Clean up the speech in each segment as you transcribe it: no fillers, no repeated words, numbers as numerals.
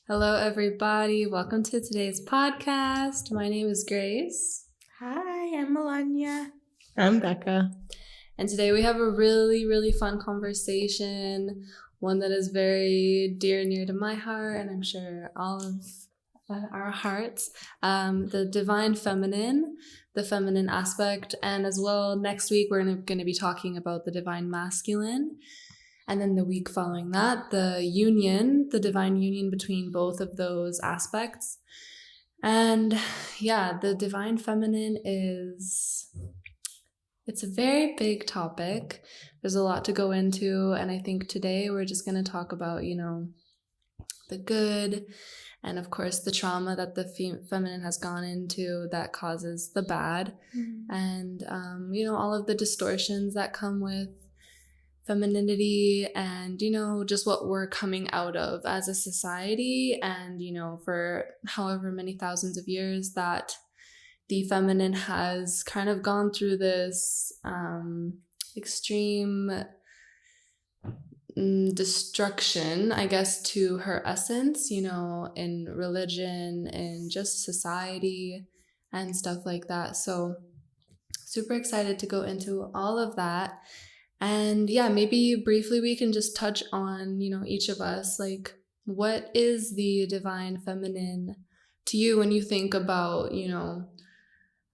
Hello, everybody. Welcome to today's podcast. My name is Grace. Hi, I'm Melania. I'm Becca. And today we have a really, really fun conversation, one that is very dear and near to my heart, and I'm sure all of our hearts. The divine feminine, the feminine aspect, and as well next week we're going to be talking about the divine masculine. And then the week following that, the union, the divine union between both of those aspects. And yeah, the divine feminine it's a very big topic. There's a lot to go into. And I think today we're just going to talk about, the good and of course the trauma that the feminine has gone into that causes the bad. And, all of the distortions that come with femininity and just what we're coming out of as a society, and for however many thousands of years that the feminine has kind of gone through this extreme destruction, I guess, to her essence, in religion and just society and stuff like that. So super excited to go into all of that. And yeah, maybe briefly we can just touch on, each of us, like, what is the divine feminine to you when you think about,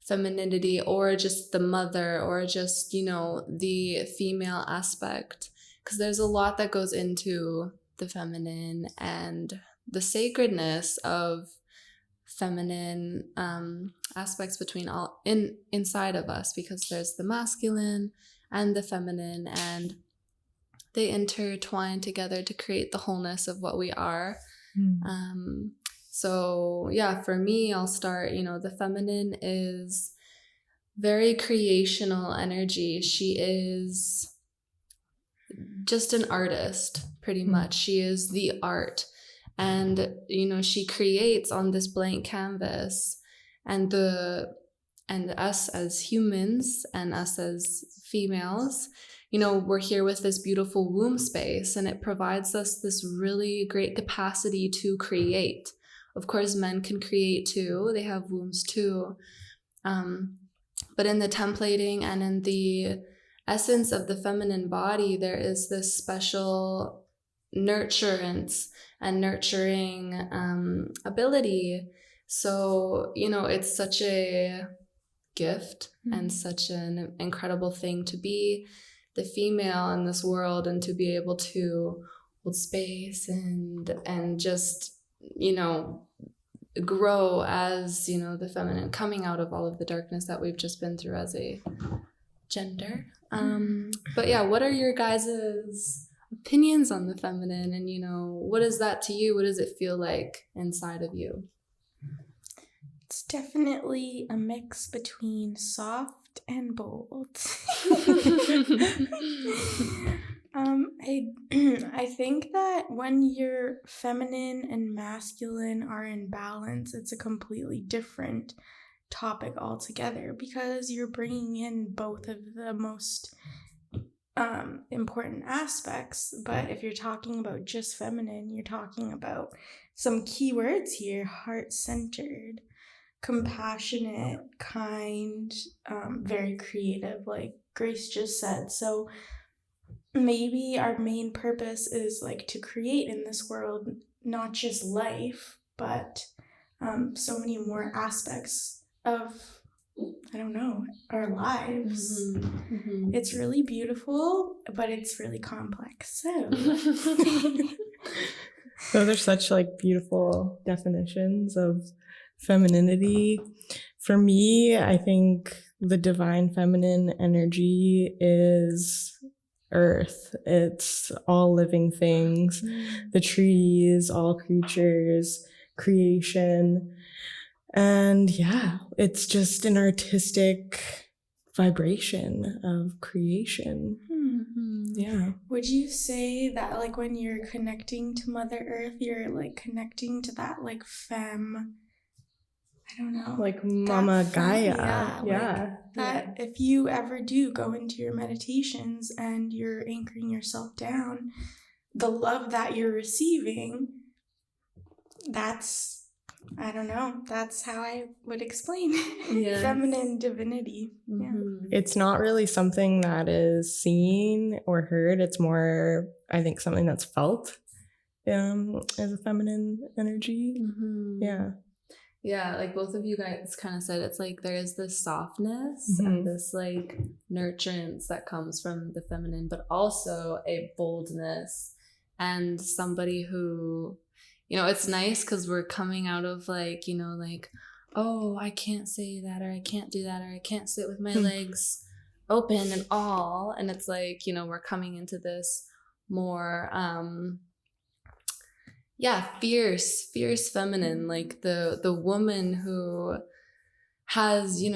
femininity, or just the mother, or just, the female aspect? Because there's a lot that goes into the feminine and the sacredness of feminine aspects between inside of us, because there's the masculine and the feminine, and they intertwine together to create the wholeness of what we are. So yeah, for me, I'll start, the feminine is very creational energy. She is just an artist, pretty much. She is the art, and she creates on this blank canvas, and us as humans and us as females, we're here with this beautiful womb space, and it provides us this really great capacity to create. Of course, men can create too. They have wombs too. But in the templating and in the essence of the feminine body, there is this special nurturance and nurturing ability. So, it's such a gift and such an incredible thing to be the female in this world, and to be able to hold space and just grow as the feminine, coming out of all of the darkness that we've just been through as a gender. But yeah, what are your guys' opinions on the feminine, and what is that to you? What does it feel like inside of you? It's definitely a mix between soft and bold. I think that when your feminine and masculine are in balance, it's a completely different topic altogether, because you're bringing in both of the most important aspects. But if you're talking about just feminine, you're talking about some keywords here: heart-centered, compassionate, kind, very creative, like Grace just said. So maybe our main purpose is like to create in this world, not just life, but so many more aspects of, our lives. It's really beautiful, but it's really complex. So those are such beautiful definitions of femininity. For me, I think the divine feminine energy is earth. It's all living things, the trees, all creatures, creation. And yeah, it's just an artistic vibration of creation. Yeah. Would you say that when you're connecting to Mother Earth, you're connecting to that femme, I don't know, Mama Gaia? Yeah. That if you ever do go into your meditations and you're anchoring yourself down, the love that you're receiving that's, I don't know, that's how I would explain Yes. feminine divinity. Mhm. It's not really something that is seen or heard. It's more, I think, something that's felt as a feminine energy. Mhm. Yeah. Yeah, like both of you guys kind of said, it's like there is this softness Mhm. and this like nurturance that comes from the feminine, but also a boldness and somebody who, it's nice because we're coming out of like, like, oh, I can't say that, or I can't do that, or I can't sit with my legs open and all. And it's like, we're coming into this more, fierce feminine, like the woman who has she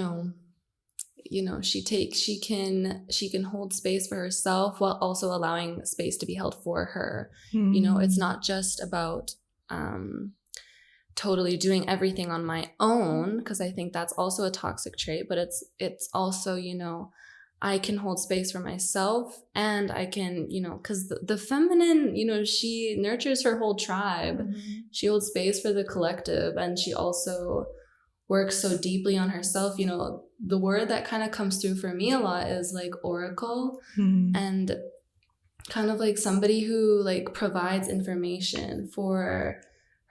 can hold space for herself while also allowing space to be held for her. It's not just about totally doing everything on my own, because I think that's also a toxic trait, but it's also I can hold space for myself, and I can, because the feminine, she nurtures her whole tribe. Mm-hmm. She holds space for the collective, and she also works so deeply on herself. The word that kind of comes through for me a lot is like oracle, and kind of like somebody who like provides information for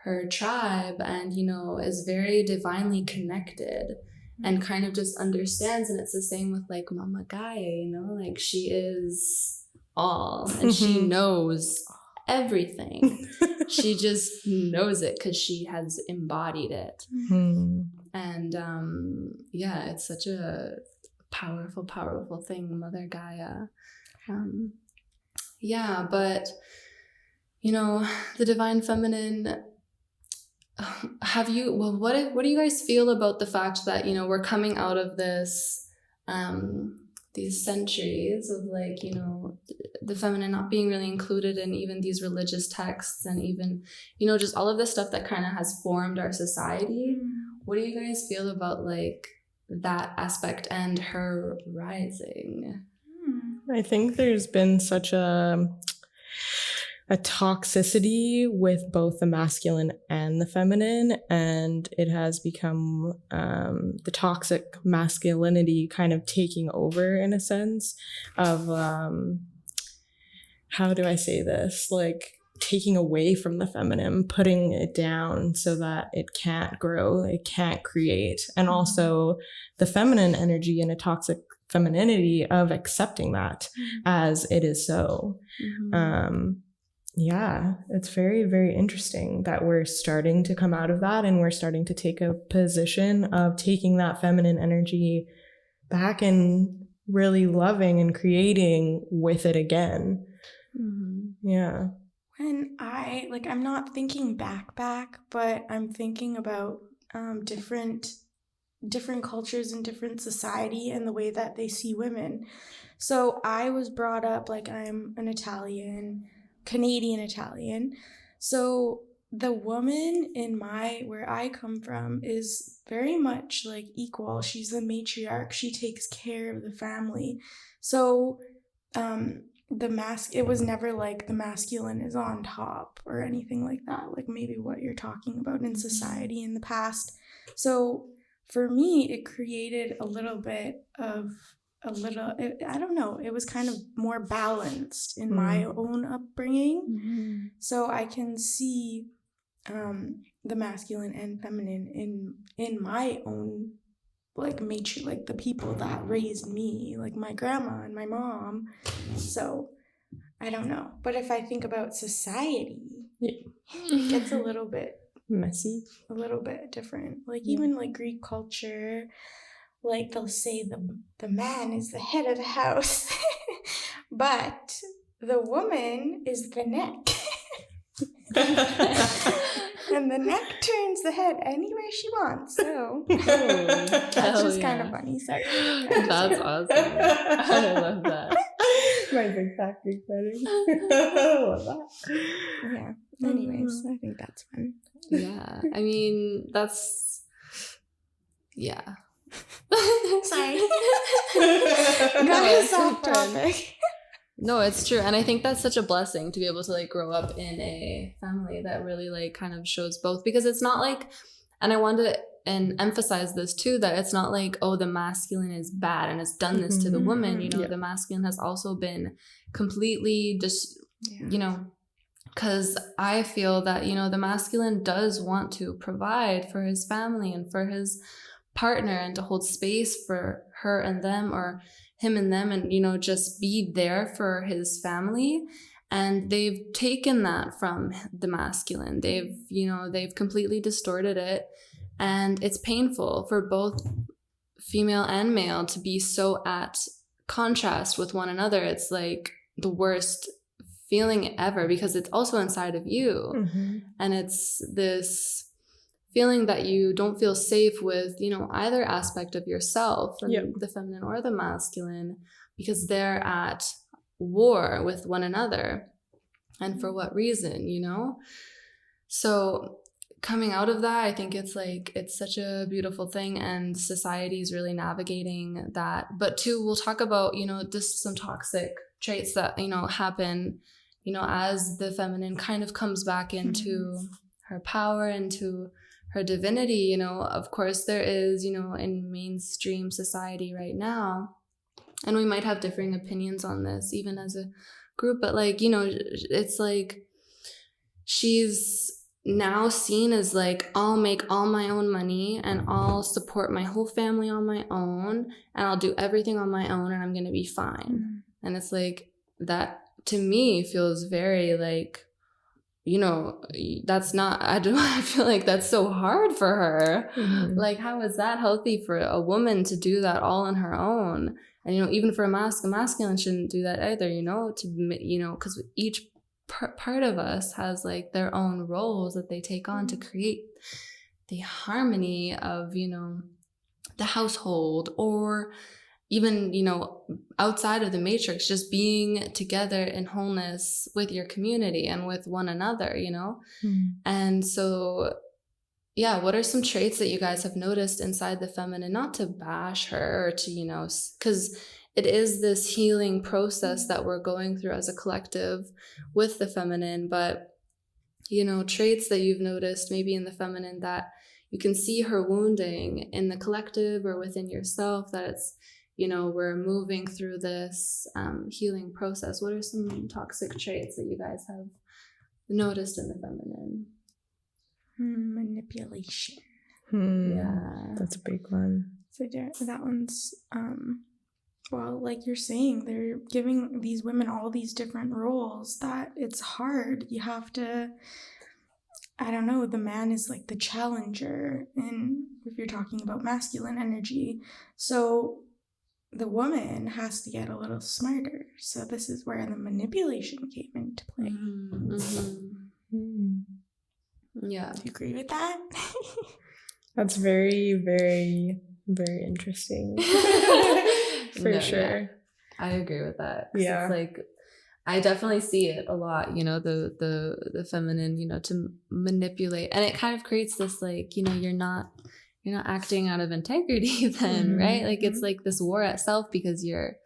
her tribe, and is very divinely connected and kind of just understands. And it's the same with like Mama Gaia, like she is all, and she knows everything. She just knows it because she has embodied it. And it's such a powerful thing, Mother Gaia. But the divine feminine, what do you guys feel about the fact that we're coming out of this these centuries of like the feminine not being really included in even these religious texts, and even just all of this stuff that kind of has formed our society? What do you guys feel about like that aspect and her rising? I think there's been such a toxicity with both the masculine and the feminine, and it has become the toxic masculinity kind of taking over, in a sense of how do I say this, like taking away from the feminine, putting it down so that it can't grow, it can't create. And also the feminine energy and a toxic femininity of accepting that as it is so. It's very, very interesting that we're starting to come out of that, and we're starting to take a position of taking that feminine energy back and really loving and creating with it again. Yeah. When I'm not thinking back, but I'm thinking about different cultures and different society and the way that they see women. So I was brought up, like, I'm an Canadian Italian. So the woman where I come from is very much like equal. She's the matriarch. She takes care of the family. So it was never like the masculine is on top or anything like that, like maybe what you're talking about in society in the past. So for me, it created I don't know, it was kind of more balanced in my own upbringing. So I can see the masculine and feminine in my own like like the people that raised me, like my grandma and my mom. So I don't know, but if I think about society, it gets a little bit messy, a little bit different. Like even like Greek culture, like they'll say the man is the head of the house, but the woman is the neck. And the neck turns the head anywhere she wants. So that's just kind of funny. Sorry. That's awesome. I love that. My big fat Greek wedding. I love that. Yeah. Anyways, I think that's fun. Yeah. I mean, that's... Yeah. Sorry. Got us off topic. No, it's true. And I think that's such a blessing to be able to like grow up in a family that really like kind of shows both, because it's not like, and I wanted to and emphasize this too, that it's not like, oh, the masculine is bad and it's done this to the woman, you know, Yeah. the masculine has also been completely just, you know, because I feel that, you know, the masculine does want to provide for his family and for his partner and to hold space for her and them, or him and them, and, you know, just be there for his family. And they've taken that from the masculine. They've, you know, they've completely distorted it. And it's painful for both female and male to be so at contrast with one another. It's like the worst feeling ever, because it's also inside of you. And it's this feeling that you don't feel safe with, you know, either aspect of yourself, and the feminine or the masculine, because they're at war with one another. And for what reason, you know? So coming out of that, I think it's like, it's such a beautiful thing, and society is really navigating that. But too, we'll talk about, you know, just some toxic traits that, you know, happen, you know, as the feminine kind of comes back into her power, into her divinity. You know, of course there is, you know, in mainstream society right now, and we might have differing opinions on this even as a group, but like, you know, it's like she's now seen as like, I'll make all my own money and I'll support my whole family on my own and I'll do everything on my own and I'm going to be fine. And it's like, that to me feels very like, you know, that's not, I feel like that's so hard for her. Like, how is that healthy for a woman to do that all on her own? And, you know, even for a masculine shouldn't do that either, you know, to, you know, because each part of us has like their own roles that they take on to create the harmony of, you know, the household, or even, you know, outside of the matrix, just being together in wholeness with your community and with one another, you know? And so, yeah, what are some traits that you guys have noticed inside the feminine? Not to bash her or to, you know, because it is this healing process that we're going through as a collective with the feminine, but, you know, traits that you've noticed maybe in the feminine that you can see her wounding in the collective or within yourself, that it's, you know, we're moving through this healing process. What are some toxic traits that you guys have noticed in the feminine? Manipulation. Yeah, that's a big one. So that one's well, like you're saying, they're giving these women all these different roles that it's hard. You have to, I don't know, the man is like the challenger, and if you're talking about masculine energy, so the woman has to get a little smarter. So this is where the manipulation came into play. Yeah. Do you agree with that? That's very, very, very interesting. For sure. Yeah. I agree with that. Yeah. It's like, I definitely see it a lot, you know, the feminine, you know, to manipulate. And it kind of creates this like, you know, you're not acting out of integrity then, right? Like it's like this war at self, because you're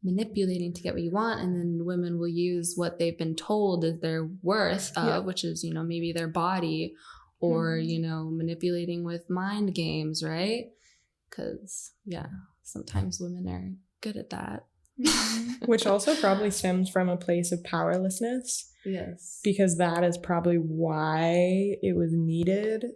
manipulating to get what you want, and then women will use what they've been told is their worth of, which is, you know, maybe their body, or, you know, manipulating with mind games, right? Because, yeah, sometimes women are good at that. Which also probably stems from a place of powerlessness. Yes. Because that is probably why it was needed,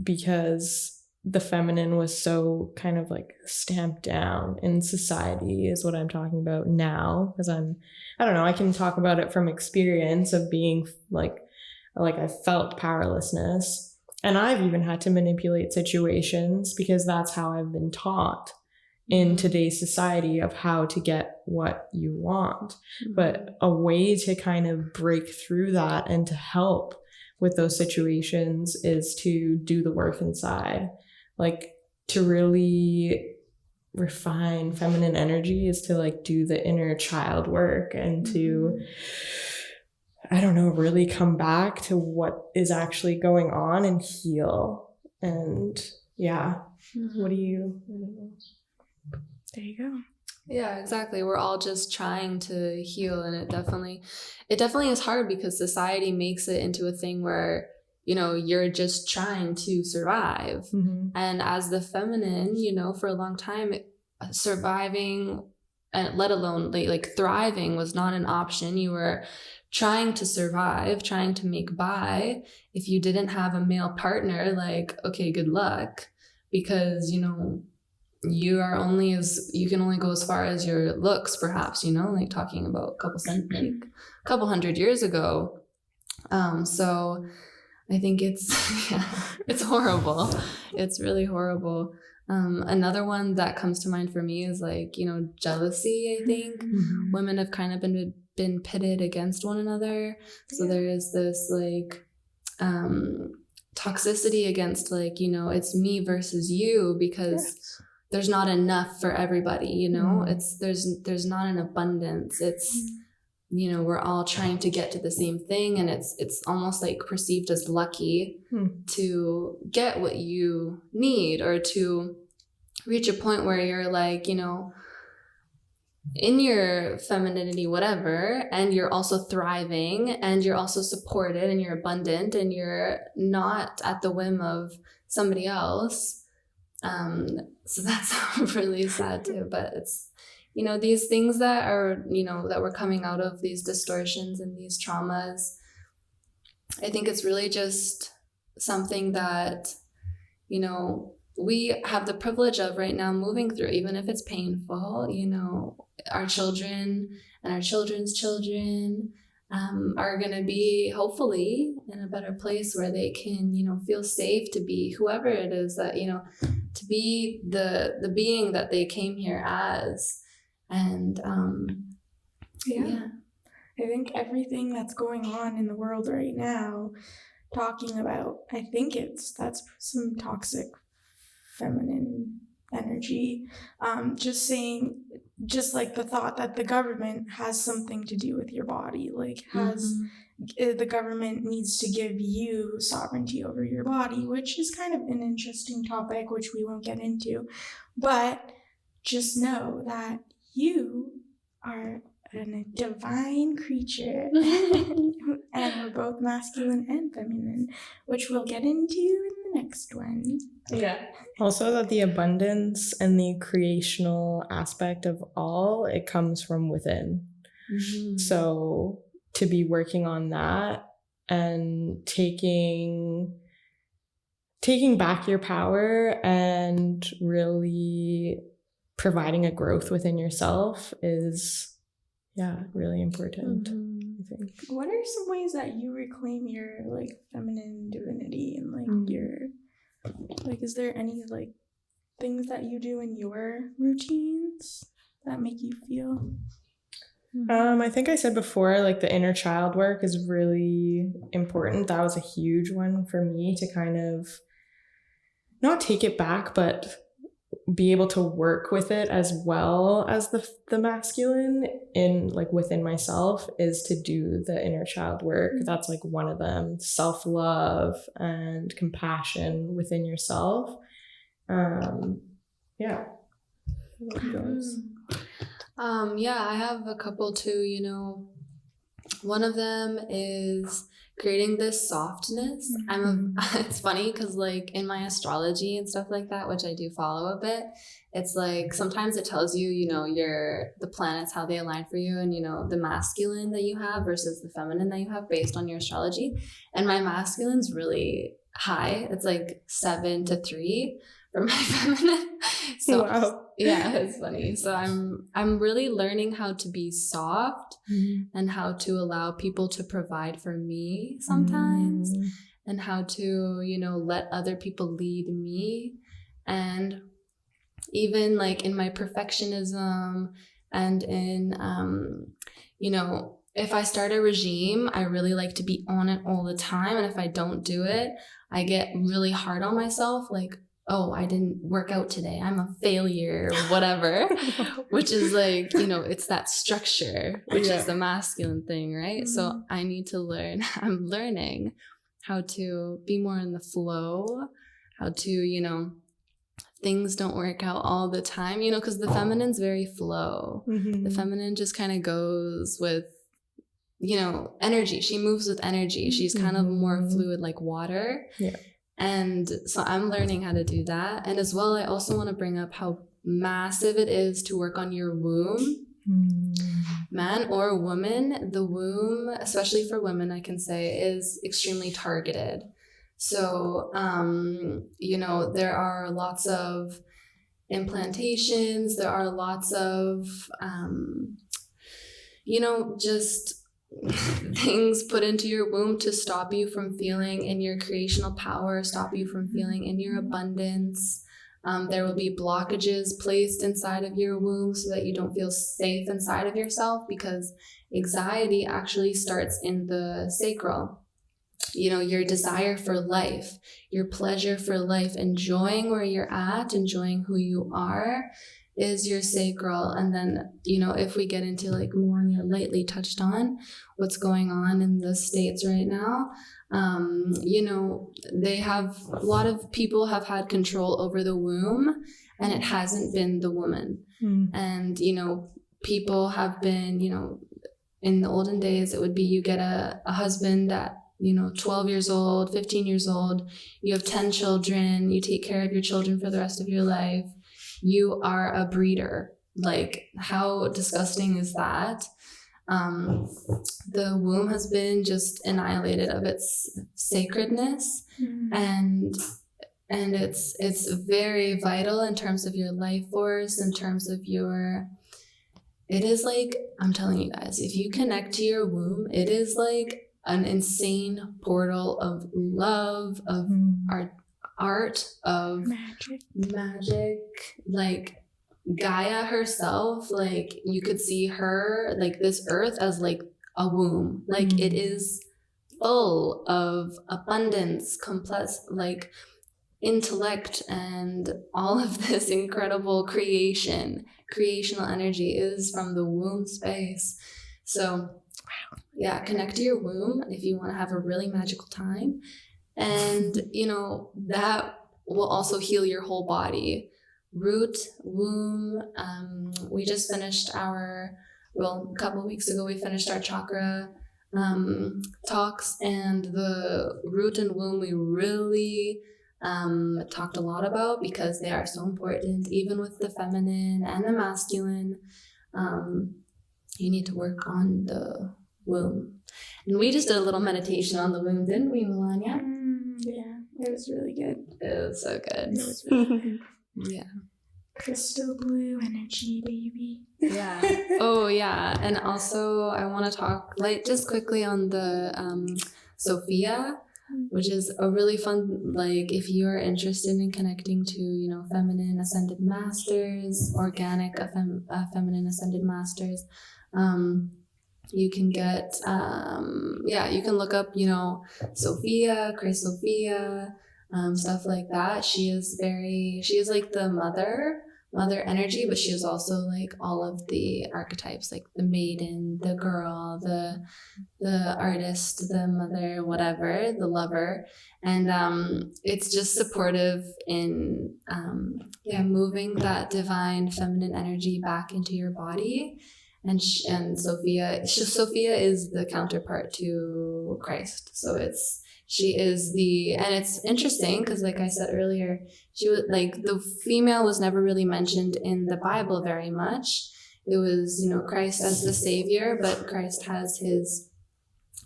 because the feminine was so kind of like stamped down in society is what I'm talking about now. Because I don't know, I can talk about it from experience of being like I felt powerlessness. And I've even had to manipulate situations because that's how I've been taught in today's society of how to get what you want. But a way to kind of break through that and to help with those situations is to do the work inside. Like, to really refine feminine energy is to like do the inner child work and to, I don't know, really come back to what is actually going on and heal. And yeah, what do you, I don't know. There you go. Yeah, exactly. We're all just trying to heal, and it definitely is hard because society makes it into a thing where, you know, you're just trying to survive. And as the feminine, you know, for a long time, surviving, and let alone like thriving, was not an option. You were trying to survive, trying to make by. If you didn't have a male partner, like, okay, good luck, because, you know, you can only go as far as your looks, perhaps, you know, like talking about a couple hundred years ago. So I think it's yeah, it's horrible. It's really horrible. Another one that comes to mind for me is, like, you know, jealousy. I think women have kind of been pitted against one another. So there is this like toxicity against, like, you know, it's me versus you, because there's not enough for everybody, you know. It's there's not an abundance. It's, you know, we're all trying to get to the same thing, and it's almost like perceived as lucky to get what you need, or to reach a point where you're like, you know, in your femininity, whatever, and you're also thriving, and you're also supported, and you're abundant, and you're not at the whim of somebody else. So that's really sad too. But it's, you know, these things that are, you know, that we're coming out of, these distortions and these traumas, I think it's really just something that, you know, we have the privilege of right now moving through, even if it's painful. You know, our children and our children's children are going to be, hopefully, in a better place where they can, you know, feel safe to be whoever it is that, you know, to be the being that they came here as. And yeah, I think everything that's going on in the world right now, talking about, I think that's some toxic feminine energy. Just saying, just like the thought that the government has something to do with your body, like the government needs to give you sovereignty over your body, which is kind of an interesting topic, which we won't get into. But just know that you are a divine creature, and we're both masculine and feminine, which we'll get into in the next one. Yeah. Also, that the abundance and the creational aspect of all, it comes from within. So to be working on that and taking back your power and really providing a growth within yourself is, really important. I think. What are some ways that you reclaim your like feminine divinity, and like your, like, is there any like things that you do in your routines that make you feel? I think I said before, like, the inner child work is really important. That was a huge one for me, to kind of not take it back, but be able to work with it as well as the masculine in, like, within myself, is to do the inner child work. That's like one of them. Self-love and compassion within yourself. Yeah. I have a couple too, you know. One of them is creating this softness. It's funny because, like, in my astrology and stuff like that, which I do follow a bit, it's like sometimes it tells you, you know, the planets, how they align for you, and, you know, the masculine that you have versus the feminine that you have based on your astrology. And my masculine's really high. It's like 7 to 3 for my feminine. So wow. Yeah, it's funny. So I'm really learning how to be soft and how to allow people to provide for me sometimes, and how to, you know, let other people lead me. And even like in my perfectionism and in you know, if I start a regime, I really like to be on it all the time, and if I don't do it, I get really hard on myself, like, oh, I didn't work out today, I'm a failure, or whatever. Which is like, you know, it's that structure, which is the masculine thing, right? So I need to I'm learning how to be more in the flow, how to, you know, things don't work out all the time, you know, because the feminine's very flow. The feminine just kind of goes with, you know, energy. She moves with energy. She's kind of more fluid, like water. Yeah. And so I'm learning how to do that. And as well, I also want to bring up how massive it is to work on your womb. Man or woman, the womb, especially for women, I can say, is extremely targeted. So, you know, there are lots of implantations, there are lots of, you know, just things put into your womb to stop you from feeling in your creational power, stop you from feeling in your abundance. There will be blockages placed inside of your womb so that you don't feel safe inside of yourself, because anxiety actually starts in the sacral. You know, your desire for life, your pleasure for life, enjoying where you're at, enjoying who you are, is your sacral. And then, you know, if we get into like more lightly touched on what's going on in the States right now, you know, they have, a lot of people have had control over the womb, and it hasn't been the woman. And, you know, people have been, you know, in the olden days, it would be you get a husband at, you know, 12 years old, 15 years old, you have 10 children, you take care of your children for the rest of your life. You are a breeder. Like, how disgusting is that? The womb has been just annihilated of its sacredness, and it's very vital in terms of your life force, in terms of your, it is like, I'm telling you guys, if you connect to your womb, it is like an insane portal of love, of art, of magic, like Gaia herself. Like, you could see her, like, this earth as like a womb. Like, it is full of abundance, complex, like intellect, and all of this incredible creational energy is from the womb space. So yeah, connect to your womb if you want to have a really magical time. And, you know, that will also heal your whole body. Root, womb. We just finished a couple of weeks ago, we finished our chakra talks, and the root and womb we really talked a lot about, because they are so important, even with the feminine and the masculine. You need to work on the womb. And we just did a little meditation on the womb, didn't we, Melania? Yeah, it was really good. It was so good. It was really good. Yeah. Crystal blue energy, baby. Yeah. Oh, yeah. And also, I want to talk like just quickly on the Sophia, which is a really fun, like, if you are interested in connecting to, you know, feminine ascended masters, organic feminine ascended masters, you can get, you can look up, you know, Sophia, Chris Sophia, stuff like that. She is like the mother energy, but she is also like all of the archetypes, like the maiden, the girl, the artist, the mother, whatever, the lover. And it's just supportive in moving that divine feminine energy back into your body. And Sophia is the counterpart to Christ. So she is and it's interesting because, like I said earlier, she was like, the female was never really mentioned in the Bible very much. It was, you know, Christ as the savior, but Christ has his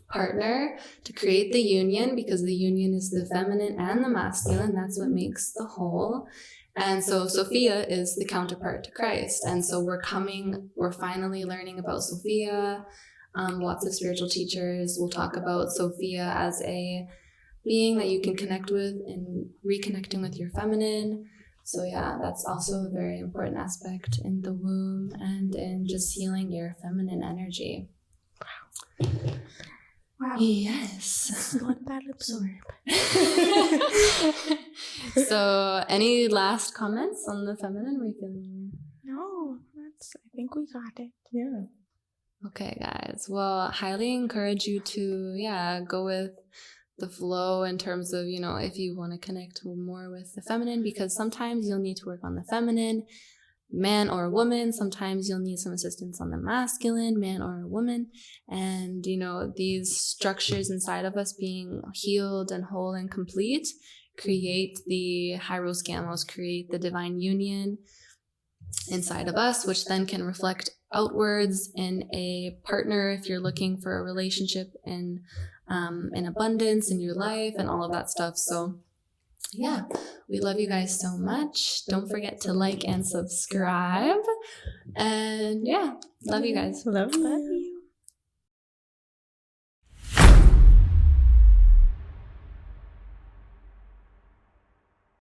partner to create the union, because the union is the feminine and the masculine. That's what makes the whole. And so Sophia is the counterpart to Christ. And so we're finally learning about Sophia. Lots of spiritual teachers will talk about Sophia as a being that you can connect with and reconnecting with your feminine. So yeah, that's also a very important aspect in the womb and in just healing your feminine energy. Wow. Yes. Let that absorb. So any last comments on the feminine? No, I think we got it. Yeah. Okay, guys. Well, highly encourage you to, go with the flow in terms of, you know, if you want to connect more with the feminine, because sometimes you'll need to work on the feminine, man or woman. Sometimes you'll need some assistance on the masculine, man or a woman. And, you know, these structures inside of us being healed and whole and complete create the Hyros Gamos, create the divine union inside of us, which then can reflect outwards in a partner if you're looking for a relationship in abundance in your life and all of that stuff. So yeah, we love you guys so much. Don't forget to like and subscribe. And yeah, love you guys. Love you.